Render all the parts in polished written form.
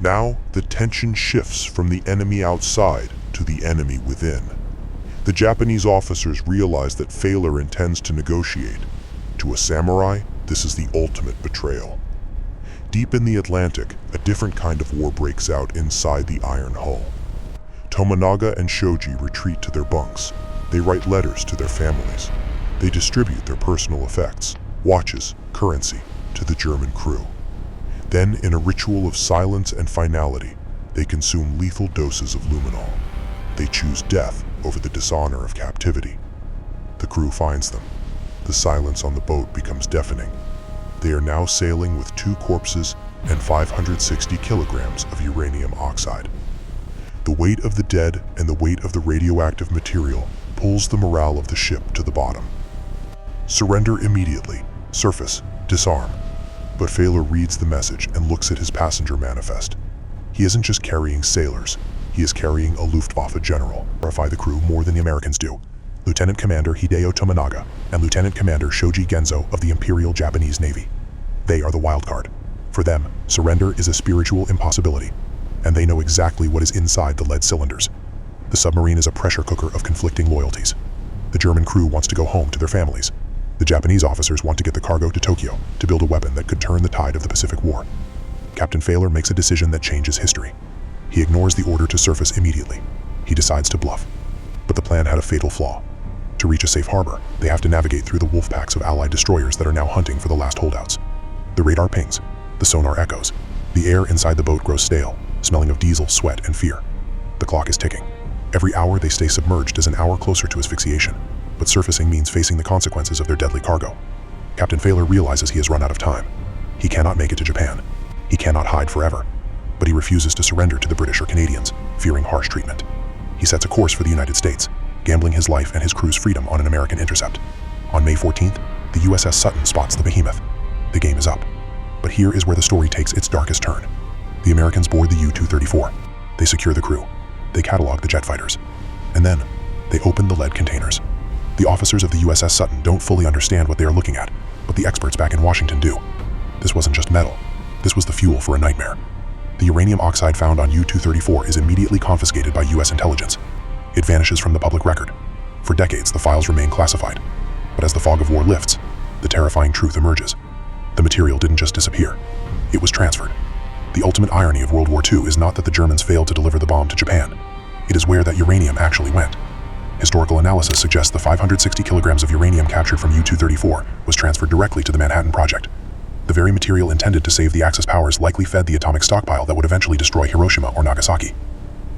Now, the tension shifts from the enemy outside to the enemy within. The Japanese officers realize that Failor intends to negotiate. To a samurai, this is the ultimate betrayal. Deep in the Atlantic, a different kind of war breaks out inside the iron hull. Tomonaga and Shoji retreat to their bunks. They write letters to their families. They distribute their personal effects, watches, currency, to the German crew. Then, in a ritual of silence and finality, they consume lethal doses of luminol. They choose death over the dishonor of captivity. The crew finds them. The silence on the boat becomes deafening. They are now sailing with 2 corpses and 560 kilograms of uranium oxide. The weight of the dead and the weight of the radioactive material pulls the morale of the ship to the bottom. Surrender immediately. Surface. Disarm. But Failor reads the message and looks at his passenger manifest. He isn't just carrying sailors, he is carrying a Luftwaffe general. Verify the crew more than the Americans do. Lieutenant Commander Hideo Tomonaga and Lieutenant Commander Shoji Genzo of the Imperial Japanese Navy. They are the wild card. For them, surrender is a spiritual impossibility, and they know exactly what is inside the lead cylinders. The submarine is a pressure cooker of conflicting loyalties. The German crew wants to go home to their families. The Japanese officers want to get the cargo to Tokyo to build a weapon that could turn the tide of the Pacific War. Captain Failor makes a decision that changes history. He ignores the order to surface immediately. He decides to bluff. But the plan had a fatal flaw. To reach a safe harbor, they have to navigate through the wolf packs of Allied destroyers that are now hunting for the last holdouts. The radar pings. The sonar echoes. The air inside the boat grows stale, smelling of diesel, sweat, and fear. The clock is ticking. Every hour they stay submerged is an hour closer to asphyxiation, but surfacing means facing the consequences of their deadly cargo. Captain Failor realizes he has run out of time. He cannot make it to Japan. He cannot hide forever. But he refuses to surrender to the British or Canadians, fearing harsh treatment. He sets a course for the United States, gambling his life and his crew's freedom on an American intercept. On May 14th, the USS Sutton spots the behemoth. The game is up. But here is where the story takes its darkest turn. The Americans board the U-234. They secure the crew. They catalog the jet fighters. And then, they open the lead containers. The officers of the USS Sutton don't fully understand what they are looking at, but the experts back in Washington do. This wasn't just metal. This was the fuel for a nightmare. The uranium oxide found on U-234 is immediately confiscated by US intelligence. It vanishes from the public record. For decades, the files remain classified. But as the fog of war lifts, the terrifying truth emerges. The material didn't just disappear. It was transferred. The ultimate irony of World War II is not that the Germans failed to deliver the bomb to Japan. It is where that uranium actually went. Historical analysis suggests the 560 kilograms of uranium captured from U-234 was transferred directly to the Manhattan Project. The very material intended to save the Axis powers likely fed the atomic stockpile that would eventually destroy Hiroshima or Nagasaki.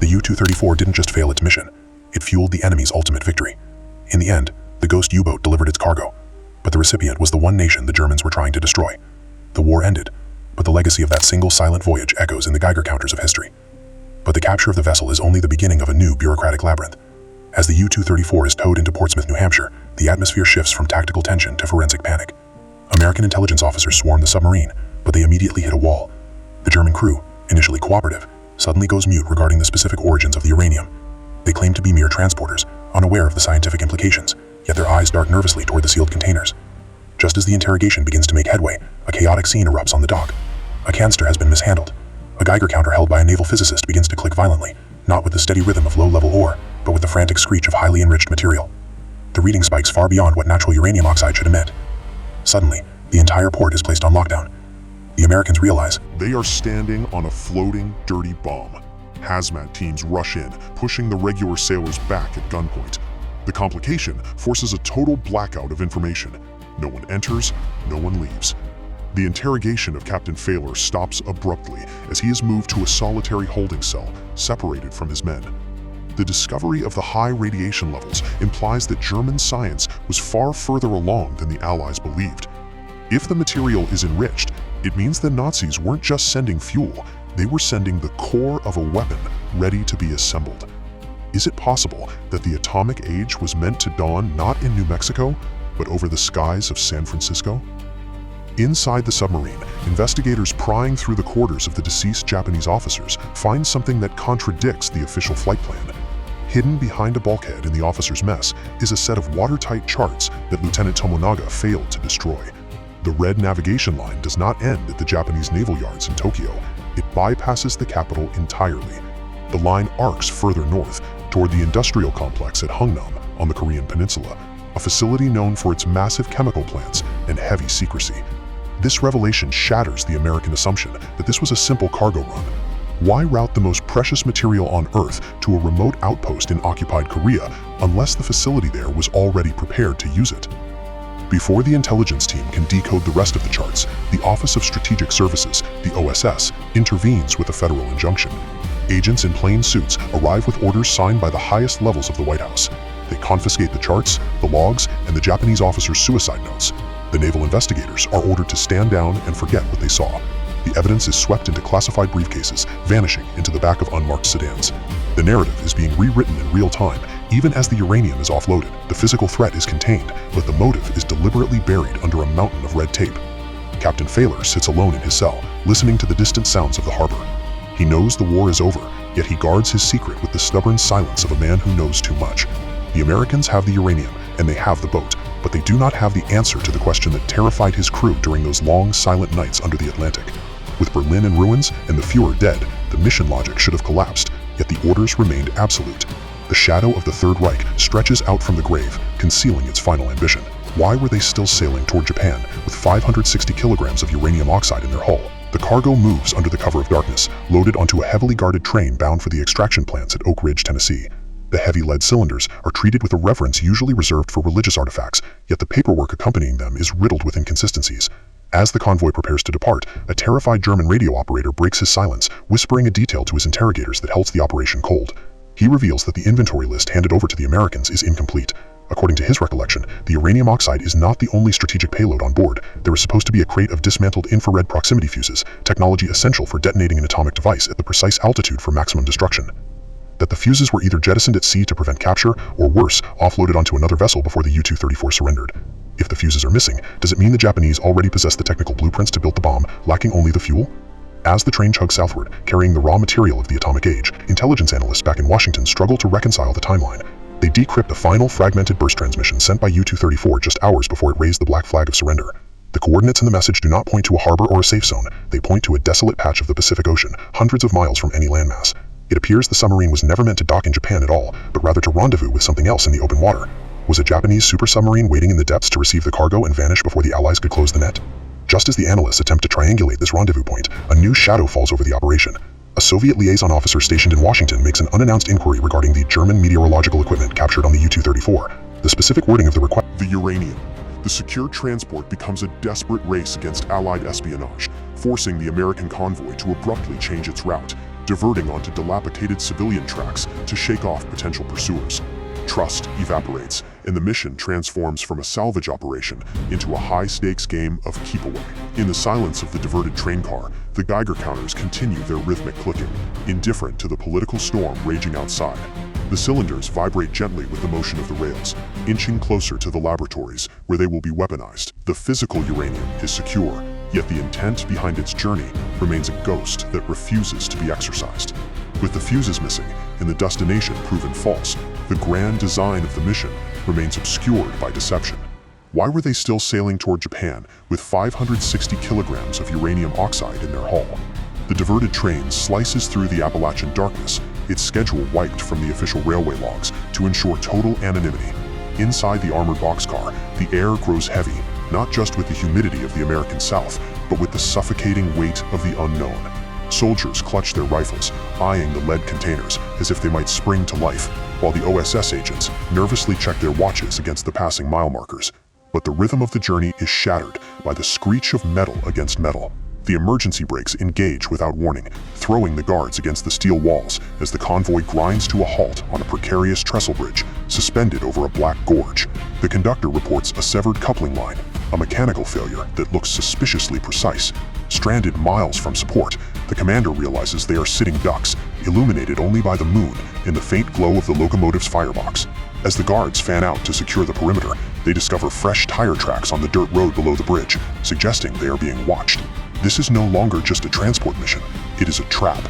The U-234 didn't just fail its mission, it fueled the enemy's ultimate victory. In the end, the ghost U-boat delivered its cargo, but the recipient was the one nation the Germans were trying to destroy. The war ended, but the legacy of that single silent voyage echoes in the Geiger counters of history. But the capture of the vessel is only the beginning of a new bureaucratic labyrinth. As the U-234 is towed into Portsmouth, New Hampshire, the atmosphere shifts from tactical tension to forensic panic. American intelligence officers swarm the submarine, but they immediately hit a wall. The German crew, initially cooperative, suddenly goes mute regarding the specific origins of the uranium. They claim to be mere transporters, unaware of the scientific implications, yet their eyes dart nervously toward the sealed containers. Just as the interrogation begins to make headway, a chaotic scene erupts on the dock. A canister has been mishandled. A Geiger counter held by a naval physicist begins to click violently, not with the steady rhythm of low-level ore, but with the frantic screech of highly enriched material. The reading spikes far beyond what natural uranium oxide should emit. Suddenly, the entire port is placed on lockdown. The Americans realize they are standing on a floating, dirty bomb. Hazmat teams rush in, pushing the regular sailors back at gunpoint. The complication forces a total blackout of information. No one enters, no one leaves. The interrogation of Captain Failor stops abruptly as he is moved to a solitary holding cell, separated from his men. The discovery of the high radiation levels implies that German science was far further along than the Allies believed. If the material is enriched, it means the Nazis weren't just sending fuel, they were sending the core of a weapon ready to be assembled. Is it possible that the atomic age was meant to dawn not in New Mexico, but over the skies of San Francisco? Inside the submarine, investigators prying through the quarters of the deceased Japanese officers find something that contradicts the official flight plan. Hidden behind a bulkhead in the officers' mess is a set of watertight charts that Lieutenant Tomonaga failed to destroy. The red navigation line does not end at the Japanese naval yards in Tokyo. it bypasses the capital entirely. The line arcs further north toward the industrial complex at Hungnam on the Korean peninsula, a facility known for its massive chemical plants and heavy secrecy. This revelation shatters the American assumption that this was a simple cargo run. Why route the most precious material on Earth to a remote outpost in occupied Korea unless the facility there was already prepared to use it? Before the intelligence team can decode the rest of the charts, the Office of Strategic Services, the OSS, intervenes with a federal injunction. Agents in plain suits arrive with orders signed by the highest levels of the White House. They confiscate the charts, the logs, and the Japanese officer's suicide notes. The naval investigators are ordered to stand down and forget what they saw. The evidence is swept into classified briefcases, vanishing into the back of unmarked sedans. The narrative is being rewritten in real time, even as the uranium is offloaded. The physical threat is contained, but the motive is deliberately buried under a mountain of red tape. Captain Failer sits alone in his cell, listening to the distant sounds of the harbor. He knows the war is over, yet he guards his secret with the stubborn silence of a man who knows too much. The Americans have the uranium, and they have the boat, but they do not have the answer to the question that terrified his crew during those long, silent nights under the Atlantic. With Berlin in ruins and the Führer dead, the mission logic should have collapsed, yet the orders remained absolute. The shadow of the Third Reich stretches out from the grave, concealing its final ambition. Why were they still sailing toward Japan with 560 kilograms of uranium oxide in their hull? The cargo moves under the cover of darkness, loaded onto a heavily guarded train bound for the extraction plants at Oak Ridge, Tennessee. The heavy lead cylinders are treated with a reverence usually reserved for religious artifacts, yet the paperwork accompanying them is riddled with inconsistencies. As the convoy prepares to depart, a terrified German radio operator breaks his silence, whispering a detail to his interrogators that halts the operation cold. He reveals that the inventory list handed over to the Americans is incomplete. According to his recollection, the uranium oxide is not the only strategic payload on board. There is supposed to be a crate of dismantled infrared proximity fuses, technology essential for detonating an atomic device at the precise altitude for maximum destruction. That the fuses were either jettisoned at sea to prevent capture, or worse, offloaded onto another vessel before the U-234 surrendered. If the fuses are missing, does it mean the Japanese already possess the technical blueprints to build the bomb, lacking only the fuel? As the train chugs southward, carrying the raw material of the atomic age, intelligence analysts back in Washington struggle to reconcile the timeline. They decrypt a final fragmented burst transmission sent by U-234 just hours before it raised the black flag of surrender. The coordinates in the message do not point to a harbor or a safe zone. They point to a desolate patch of the Pacific Ocean, hundreds of miles from any landmass. It appears the submarine was never meant to dock in Japan at all, but rather to rendezvous with something else in the open water. Was a Japanese super submarine waiting in the depths to receive the cargo and vanish before the Allies could close the net? Just as the analysts attempt to triangulate this rendezvous point, a new shadow falls over the operation. A Soviet liaison officer stationed in Washington makes an unannounced inquiry regarding the German meteorological equipment captured on the U-234. The specific wording of the request: the uranium. The secure transport becomes a desperate race against Allied espionage, forcing the American convoy to abruptly change its route, diverting onto dilapidated civilian tracks to shake off potential pursuers. Trust evaporates, and the mission transforms from a salvage operation into a high-stakes game of keep-away. In the silence of the diverted train car, the Geiger counters continue their rhythmic clicking, indifferent to the political storm raging outside. The cylinders vibrate gently with the motion of the rails, inching closer to the laboratories where they will be weaponized. The physical uranium is secure, yet the intent behind its journey remains a ghost that refuses to be exorcised. With the fuses missing and the destination proven false, the grand design of the mission remains obscured by deception. Why were they still sailing toward Japan with 560 kilograms of uranium oxide in their hull? The diverted train slices through the Appalachian darkness, its schedule wiped from the official railway logs to ensure total anonymity. Inside the armored boxcar, the air grows heavy, not just with the humidity of the American South, but with the suffocating weight of the unknown. Soldiers clutch their rifles, eyeing the lead containers as if they might spring to life, while the OSS agents nervously check their watches against the passing mile markers. But the rhythm of the journey is shattered by the screech of metal against metal. The emergency brakes engage without warning, throwing the guards against the steel walls as the convoy grinds to a halt on a precarious trestle bridge suspended over a black gorge. The conductor reports a severed coupling line, a mechanical failure that looks suspiciously precise. Stranded miles from support, the commander realizes they are sitting ducks, illuminated only by the moon and the faint glow of the locomotive's firebox. As the guards fan out to secure the perimeter, they discover fresh tire tracks on the dirt road below the bridge, suggesting they are being watched. This is no longer just a transport mission, it is a trap.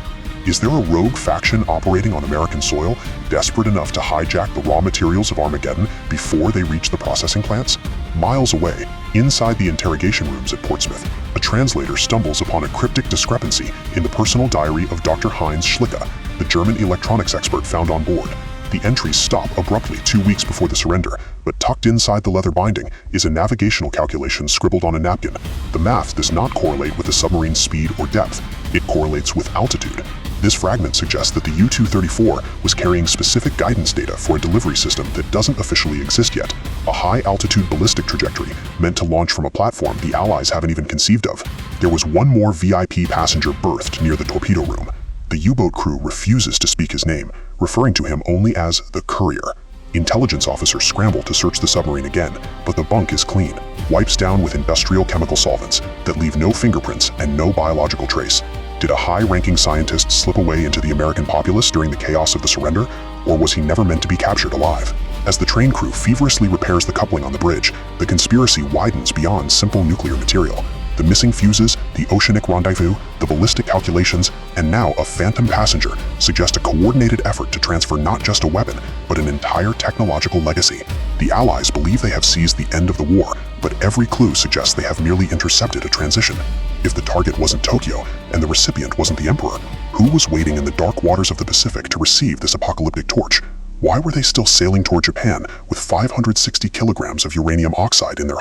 Is there a rogue faction operating on American soil, desperate enough to hijack the raw materials of Armageddon before they reach the processing plants? Miles away, inside the interrogation rooms at Portsmouth, a translator stumbles upon a cryptic discrepancy in the personal diary of Dr. Heinz Schlicke, the German electronics expert found on board. The entries stop abruptly 2 weeks before the surrender, but tucked inside the leather binding is a navigational calculation scribbled on a napkin. The math does not correlate with the submarine's speed or depth, it correlates with altitude. This fragment suggests that the U-234 was carrying specific guidance data for a delivery system that doesn't officially exist yet, a high-altitude ballistic trajectory meant to launch from a platform the Allies haven't even conceived of. There was one more VIP passenger berthed near the torpedo room. The U-boat crew refuses to speak his name, referring to him only as the courier. Intelligence officers scramble to search the submarine again, but the bunk is clean, wipes down with industrial chemical solvents that leave no fingerprints and no biological trace. Did a high-ranking scientist slip away into the American populace during the chaos of the surrender, or was he never meant to be captured alive? As the train crew feverishly repairs the coupling on the bridge, the conspiracy widens beyond simple nuclear material. The missing fuses, the oceanic rendezvous, the ballistic calculations, and now a phantom passenger suggest a coordinated effort to transfer not just a weapon, but an entire technological legacy. The Allies believe they have seized the end of the war, but every clue suggests they have merely intercepted a transition. If the target wasn't Tokyo, and the recipient wasn't the Emperor, who was waiting in the dark waters of the Pacific to receive this apocalyptic torch? Why were they still sailing toward Japan with 560 kilograms of uranium oxide in their